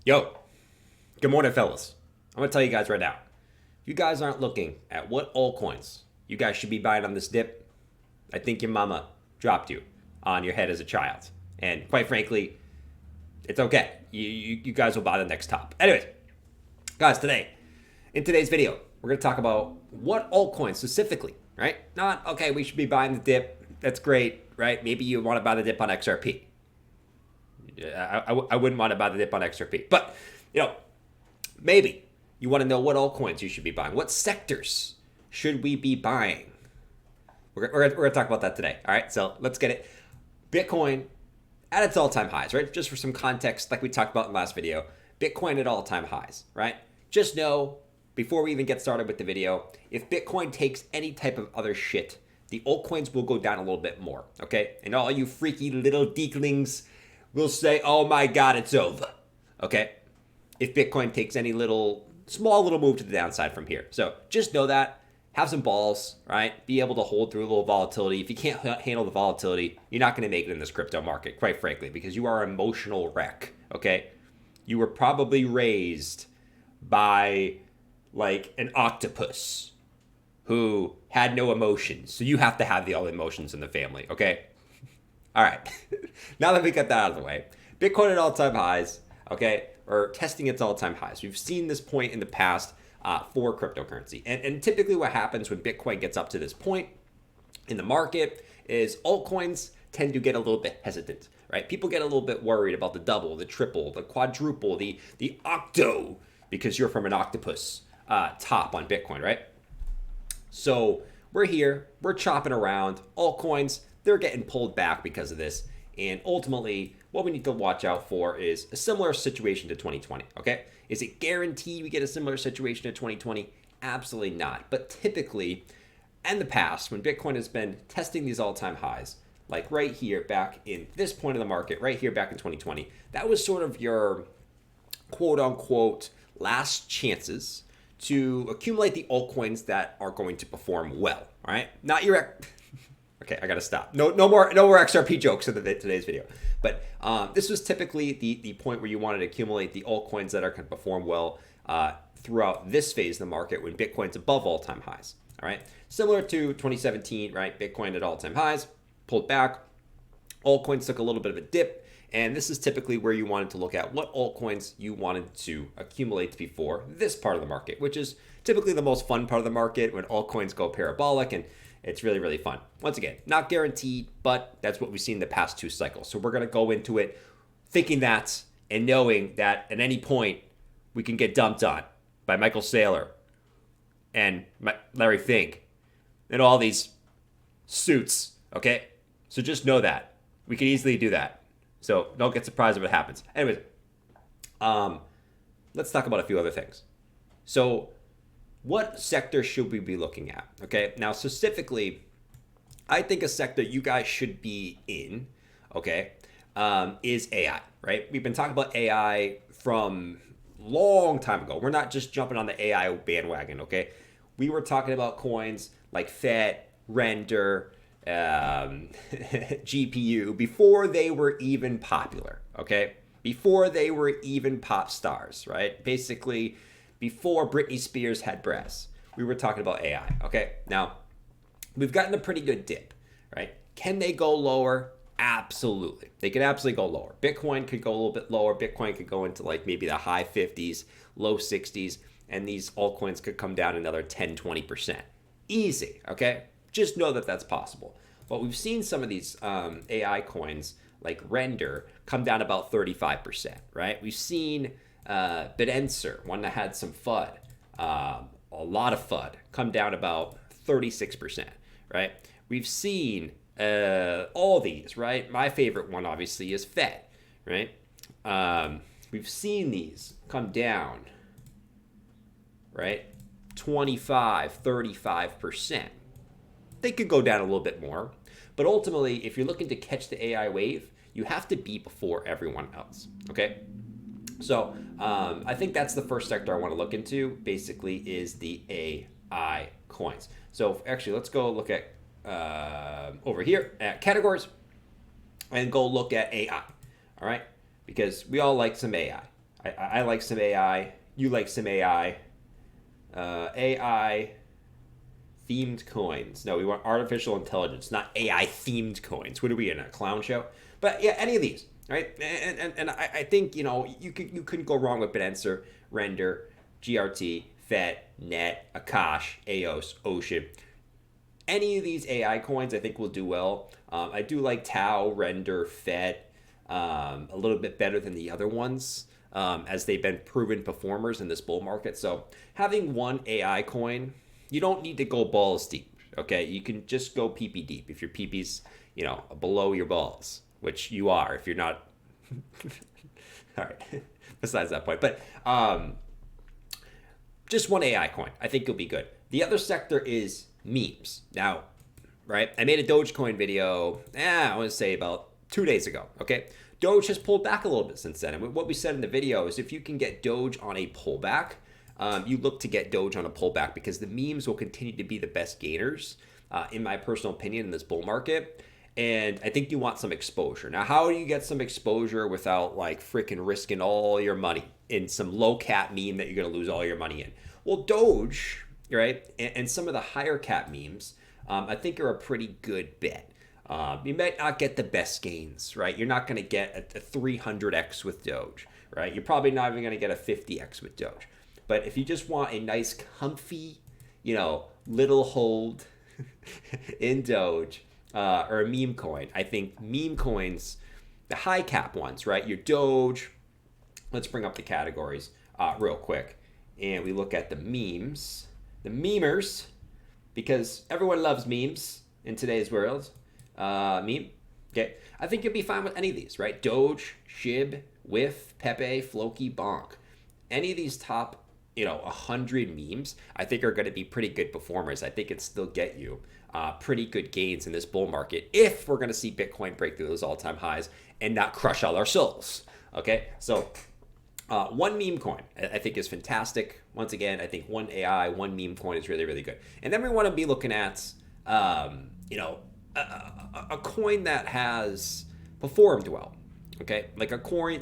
Yo, good morning, fellas. I'm gonna tell you guys right now. If you guys aren't looking at what altcoins you guys should be buying on this dip, I think your mama dropped you on your head as a child. And quite frankly, it's okay. You guys will buy the next top. Anyways, guys, in today's video, we're gonna talk about what altcoins specifically, right? Not, okay, we should be buying the dip. That's great, right? Maybe you want to buy the dip on XRP. I wouldn't want to buy the dip on XRP. But, maybe you want to know what altcoins you should be buying. What sectors should we be buying? We're going to talk about that today. All right, so let's get it. Bitcoin at its all-time highs, right? Just for some context, like we talked about in the last video, Bitcoin at all-time highs, right? Just know, before we even get started with the video, if Bitcoin takes any type of other shit, the altcoins will go down a little bit more, okay? And all you freaky little deaklings will say, oh my God, it's over, okay? If Bitcoin takes any small little move to the downside from here. So just know that. Have some balls, right? Be able to hold through a little volatility. If you can't handle the volatility, you're not going to make it in this crypto market, quite frankly, because you are an emotional wreck, okay? You were probably raised by like an octopus who had no emotions. So you have to have all the emotions in the family, okay? All right. Now that we got that out of the way, Bitcoin at all-time highs, okay, or testing its all-time highs. We've seen this point in the past for cryptocurrency. And typically what happens when Bitcoin gets up to this point in the market is altcoins tend to get a little bit hesitant, right? People get a little bit worried about the double, the triple, the quadruple, the octo, because you're from an octopus top on Bitcoin, right? So we're here, we're chopping around. Altcoins, they're getting pulled back because of this. And ultimately, what we need to watch out for is a similar situation to 2020, okay? Is it guaranteed we get a similar situation to 2020? Absolutely not. But typically, in the past, when Bitcoin has been testing these all-time highs, like right here back in this point of the market, right here back in 2020, that was sort of your quote-unquote last chances to accumulate the altcoins that are going to perform well, all right? Not your... Okay, I gotta stop. No more XRP jokes in today's video. But this was typically the point where you wanted to accumulate the altcoins that are going to perform well throughout this phase of the market when Bitcoin's above all-time highs. All right, similar to 2017, right? Bitcoin at all-time highs, pulled back. Altcoins took a little bit of a dip, and this is typically where you wanted to look at what altcoins you wanted to accumulate before this part of the market, which is typically the most fun part of the market when altcoins go parabolic, and it's really, really fun. Once again, not guaranteed, but that's what we've seen in the past two cycles. So we're going to go into it thinking that and knowing that at any point we can get dumped on by Michael Saylor and Larry Fink and all these suits, okay? So just know that. We can easily do that. So don't get surprised if it happens. Anyways, let's talk about a few other things. So what sector should we be looking at? Okay, now specifically, I think a sector you guys should be in, okay, is AI, right? We've been talking about AI from long time ago. We're not just jumping on the AI bandwagon, okay? We were talking about coins like FET, Render, GPU before they were even popular, okay? Before they were even pop stars, right? Basically, before Britney Spears had breasts, we were talking about AI, okay? Now, we've gotten a pretty good dip, right? Can they go lower? Absolutely. They can absolutely go lower. Bitcoin could go a little bit lower. Bitcoin could go into like maybe the high 50s, low 60s, and these altcoins could come down another 10, 20%. Easy, okay? Just know that that's possible. But we've seen some of these AI coins like Render come down about 35%, right? We've seen Bidenser, one that had some FUD, a lot of FUD, come down about 36%, right? We've seen all these, right? My favorite one, obviously, is FET, right? We've seen these come down, right? 25, 35%. They could go down a little bit more. But ultimately, if you're looking to catch the AI wave, you have to be before everyone else, okay? So I think that's the first sector I want to look into, basically, is the AI coins. So actually, let's go look at over here at categories and go look at AI, all right? Because we all like some AI, I like some AI. You like some AI. AI themed coins. No, we want artificial intelligence, not AI themed coins. What are we in, a clown show? But yeah, any of these, right? And I think, you know, you couldn't go wrong with Binance, Render, GRT, FET, NET, Akash, EOS, Ocean. Any of these AI coins I think will do well. I do like Tau, Render, FET a little bit better than the other ones, as they've been proven performers in this bull market. So having one AI coin, you don't need to go balls deep. Okay, you can just go PP deep if your PP's, you know, below your balls, which you are if you're not. All right. Besides that point, but just one AI coin, I think you'll be good. The other sector is memes. Now, right? I made a Dogecoin video. I want to say about 2 days ago. Okay, Doge has pulled back a little bit since then, and what we said in the video is if you can get Doge on a pullback, you look to get Doge on a pullback because the memes will continue to be the best gainers, in my personal opinion, in this bull market. And I think you want some exposure. Now, how do you get some exposure without like freaking risking all your money in some low cap meme that you're going to lose all your money in? Well, Doge, right, and some of the higher cap memes, I think are a pretty good bet. You might not get the best gains, right? You're not going to get a 300x with Doge, right? You're probably not even going to get a 50x with Doge. But if you just want a nice, comfy, you know, little hold in Doge, or a meme coin, I think meme coins, the high cap ones, right? Your Doge, let's bring up the categories real quick. And we look at the memes, the memers, because everyone loves memes in today's world. Meme. Okay. I think you'll be fine with any of these, right? Doge, SHIB, WIF, Pepe, Floki, Bonk. Any of these top, you know, 100 memes, I think are going to be pretty good performers. I think it still get you pretty good gains in this bull market if we're going to see Bitcoin break through those all-time highs and not crush all our souls. Okay. So one meme coin I think is fantastic. Once again, I think one AI, one meme coin is really, really good. And then we want to be looking at, you know, a coin that has performed well, okay? Like a coin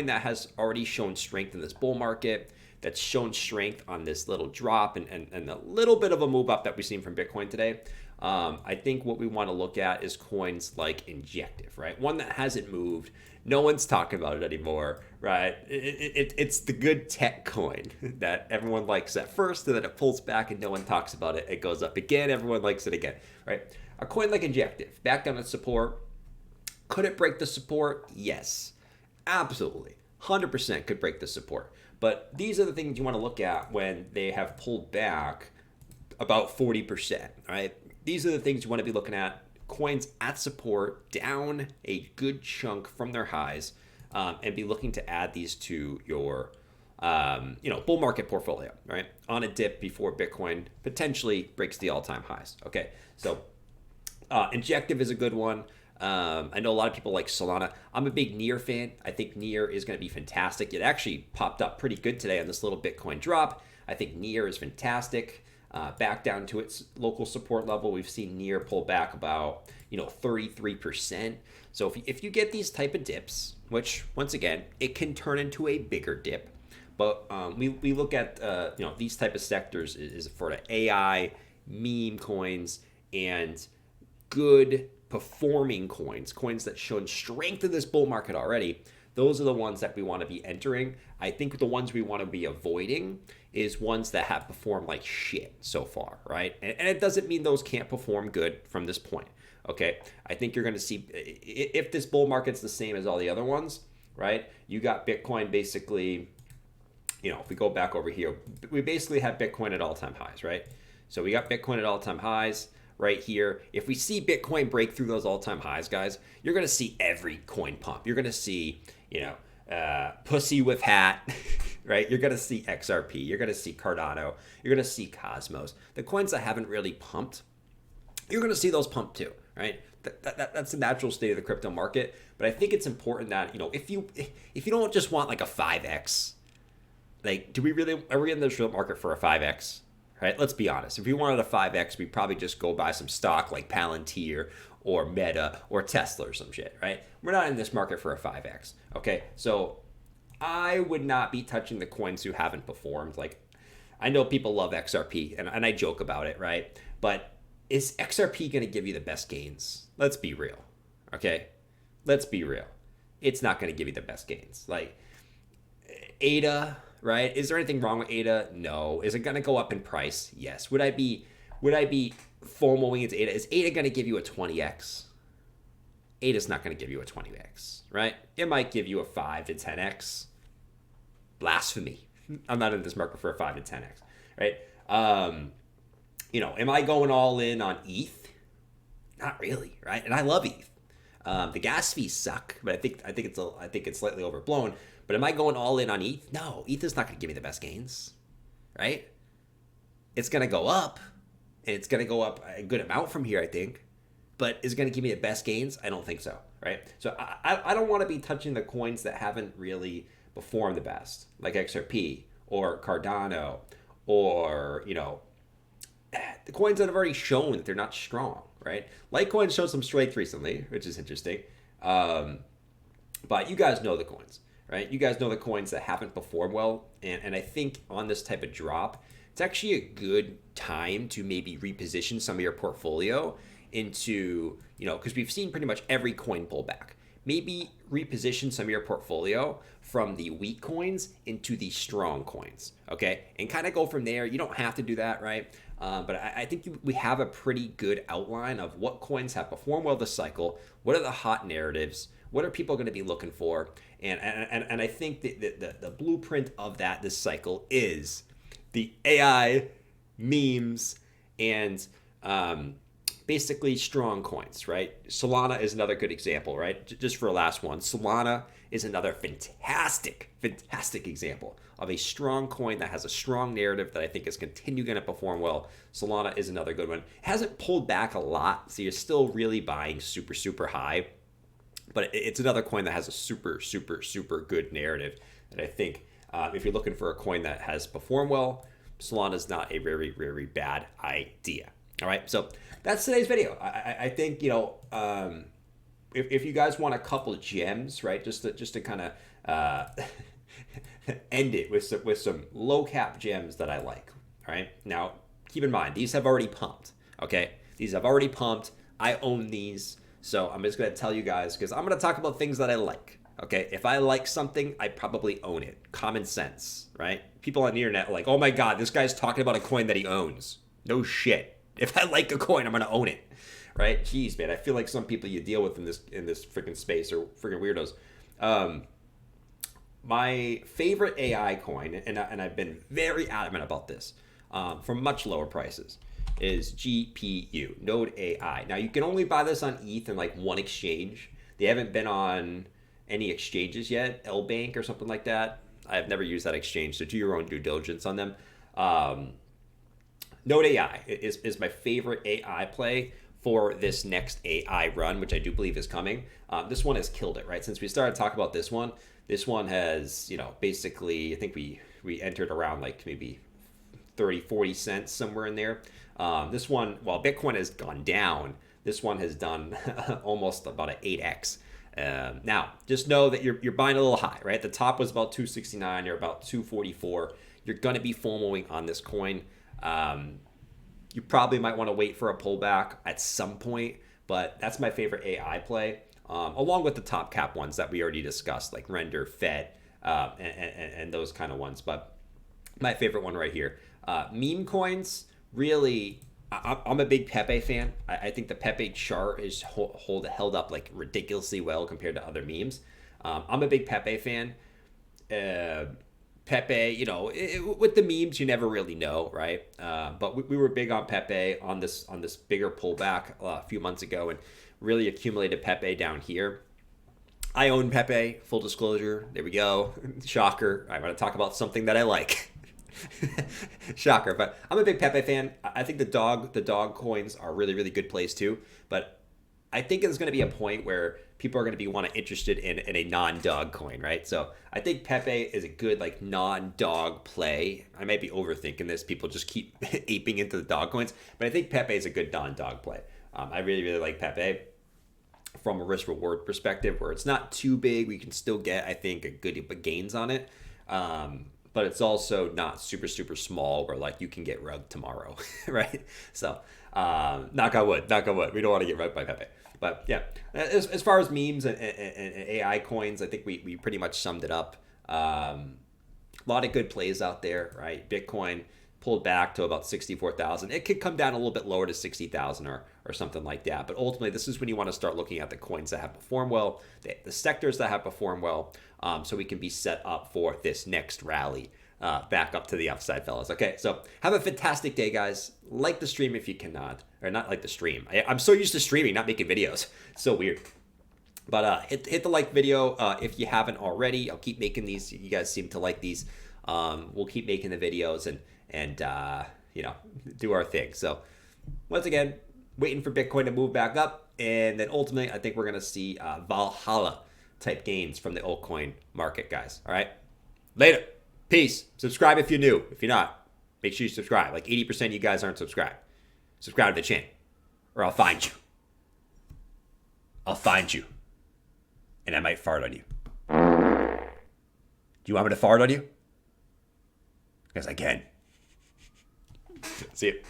that has already shown strength in this bull market, that's shown strength on this little drop and a little bit of a move up that we've seen from Bitcoin today. I think what we want to look at is coins like Injective, right? One that hasn't moved. No one's talking about it anymore, right? It's the good tech coin that everyone likes at first, and then it pulls back and no one talks about it. It goes up again. Everyone likes it again, right? A coin like Injective, back down at support. Could it break the support? Yes, absolutely. 100% could break the support. But these are the things you want to look at when they have pulled back about 40%, right? These are the things you want to be looking at. Coins at support, down a good chunk from their highs, and be looking to add these to your you know, bull market portfolio, right? On a dip before Bitcoin potentially breaks the all-time highs, okay? So Injective is a good one. I know a lot of people like Solana. I'm a big Near fan. I think Near is going to be fantastic. It actually popped up pretty good today on this little Bitcoin drop. I think Near is fantastic. Back down to its local support level, we've seen Near pull back about, you know, 33%. So if you get these type of dips, which once again, it can turn into a bigger dip, but we look at you know, these type of sectors is for the AI, meme coins, and good performing coins that shown strength in this bull market already. Those are the ones that we want to be entering. I think the ones we want to be avoiding is ones that have performed like shit so far, right? And it doesn't mean those can't perform good from this point, okay? I think you're going to see, if this bull market's the same as all the other ones, right? You got Bitcoin basically, you know, if we go back over here, we basically have Bitcoin at all-time highs, right? So we got Bitcoin at all-time highs right here. If we see Bitcoin break through those all-time highs, guys, you're going to see every coin pump. You're going to see, you know, Pussy with Hat, right? You're going to see XRP. You're going to see Cardano. You're going to see Cosmos. The coins that haven't really pumped, you're going to see those pump too, right? That's the natural state of the crypto market. But I think it's important that, you know, if you don't just want like a 5x, like, are we in the real market for a 5x? Right? Let's be honest. If we wanted a 5x, we'd probably just go buy some stock like Palantir or Meta or Tesla or some shit, right? We're not in this market for a 5x. Okay? So I would not be touching the coins who haven't performed. Like, I know people love XRP, and I joke about it, right? But is XRP going to give you the best gains? Let's be real, okay? Let's be real. It's not going to give you the best gains. Like, ADA, right? Is there anything wrong with ADA? No. Is it going to go up in price? Yes. Would I be FOMOing into ADA? Is ADA going to give you a 20x? ADA's not going to give you a 20x, right? It might give you a 5 to 10x. Blasphemy. I'm not in this market for a 5 to 10x, right? Am I going all in on ETH? Not really, right? And I love ETH. The gas fees suck, but I think it's slightly overblown. But am I going all in on ETH? No, ETH is not going to give me the best gains, right? It's going to go up, and it's going to go up a good amount from here, I think. But is it going to give me the best gains? I don't think so, right? So I don't want to be touching the coins that haven't really performed the best, like XRP or Cardano, or the coins that have already shown that they're not strong, right? Litecoin showed some strength recently, which is interesting. But you guys know the coins, right? You guys know the coins that haven't performed well. And I think on this type of drop, it's actually a good time to maybe reposition some of your portfolio into, because we've seen pretty much every coin pull back. Maybe reposition some of your portfolio from the weak coins into the strong coins, okay? And kind of go from there. You don't have to do that, right? But I think we have a pretty good outline of what coins have performed well this cycle. What are the hot narratives? What are people going to be looking for? And I think that the blueprint of that this cycle is the AI, memes, and basically strong coins, right? Solana is another good example, right? Just for a last one, Solana is another fantastic example of a strong coin that has a strong narrative that I think is continuing to perform well. Solana is another good one. It hasn't pulled back a lot, so you're still really buying super high, but it's another coin that has a super good narrative that I think if you're looking for a coin that has performed well, Solana is not a very bad idea. All right, so that's today's video. I think if you guys want a couple of gems, right, just to kind of end it with some low cap gems that I like. All right, now keep in mind these have already pumped. Okay, these have already pumped. I own these, so I'm just gonna tell you guys because I'm gonna talk about things that I like. Okay, if I like something, I probably own it. Common sense, right? People on the internet are like, oh my god, this guy's talking about a coin that he owns. No shit. If I like a coin, I'm gonna own it, right? Jeez, man, I feel like some people you deal with in this freaking space are freaking weirdos. My favorite AI coin, and I've been very adamant about this, for much lower prices, is GPU, Node AI. Now you can only buy this on ETH and like one exchange. They haven't been on any exchanges yet, LBank or something like that. I've never used that exchange, so do your own due diligence on them. Node AI is my favorite AI play for this next AI run, which I do believe is coming. This one has killed it, right? Since we started talking about this one has, basically, I think we entered around like maybe 30, 40 cents somewhere in there. This one, while Bitcoin has gone down, this one has done almost about an 8x. Now, just know that you're buying a little high, right? The top was about 269, you're about 244. You're going to be FOMOing on this coin. You probably might want to wait for a pullback at some point, but that's my favorite AI play, along with the top cap ones that we already discussed, like Render, Fed, and those kind of ones. But my favorite one right here, meme coins, really, I'm a big Pepe fan. I think the Pepe chart is held up like ridiculously well compared to other memes. I'm a big Pepe fan. Pepe, with the memes, you never really know, right? But we were big on Pepe on this bigger pullback a few months ago and really accumulated Pepe down here. I own Pepe, full disclosure. There we go. Shocker. I'm going to talk about something that I like. Shocker. But I'm a big Pepe fan. I think the dog coins are really good plays too. But I think there's going to be a point where people are going to be interested in a non-dog coin, right? So I think Pepe is a good like non-dog play. I might be overthinking this. People just keep aping into the dog coins, but I think Pepe is a good non-dog play. I really like Pepe. from a risk reward perspective, where it's not too big. We can still get, I think, a good gains on it. But it's also not super, super small where like you can get rugged tomorrow, right? So knock on wood. We don't want to get rugged by Pepe. But yeah, as far as memes and AI coins, I think we pretty much summed it up. A lot of good plays out there, right? Bitcoin pulled back to about 64,000. It could come down a little bit lower to 60,000 or something like that. But ultimately, this is when you want to start looking at the coins that have performed well, the sectors that have performed well, so we can be set up for this next rally back up to the upside, fellas. Okay, so have a fantastic day, guys. Like the stream if you cannot, or not like the stream. I'm so used to streaming, not making videos. So weird. But hit the like video if you haven't already. I'll keep making these. You guys seem to like these. We'll keep making the videos and do our thing. So once again, waiting for Bitcoin to move back up, and then ultimately I think we're gonna see Valhalla type gains from the altcoin market, guys. All right, later, peace. Subscribe if you're new. If you're not, make sure you subscribe. Like 80% of you guys aren't subscribed. Subscribe to the channel, or I'll find you. And I might fart on you. Do you want me to fart on you? Because I can. See you.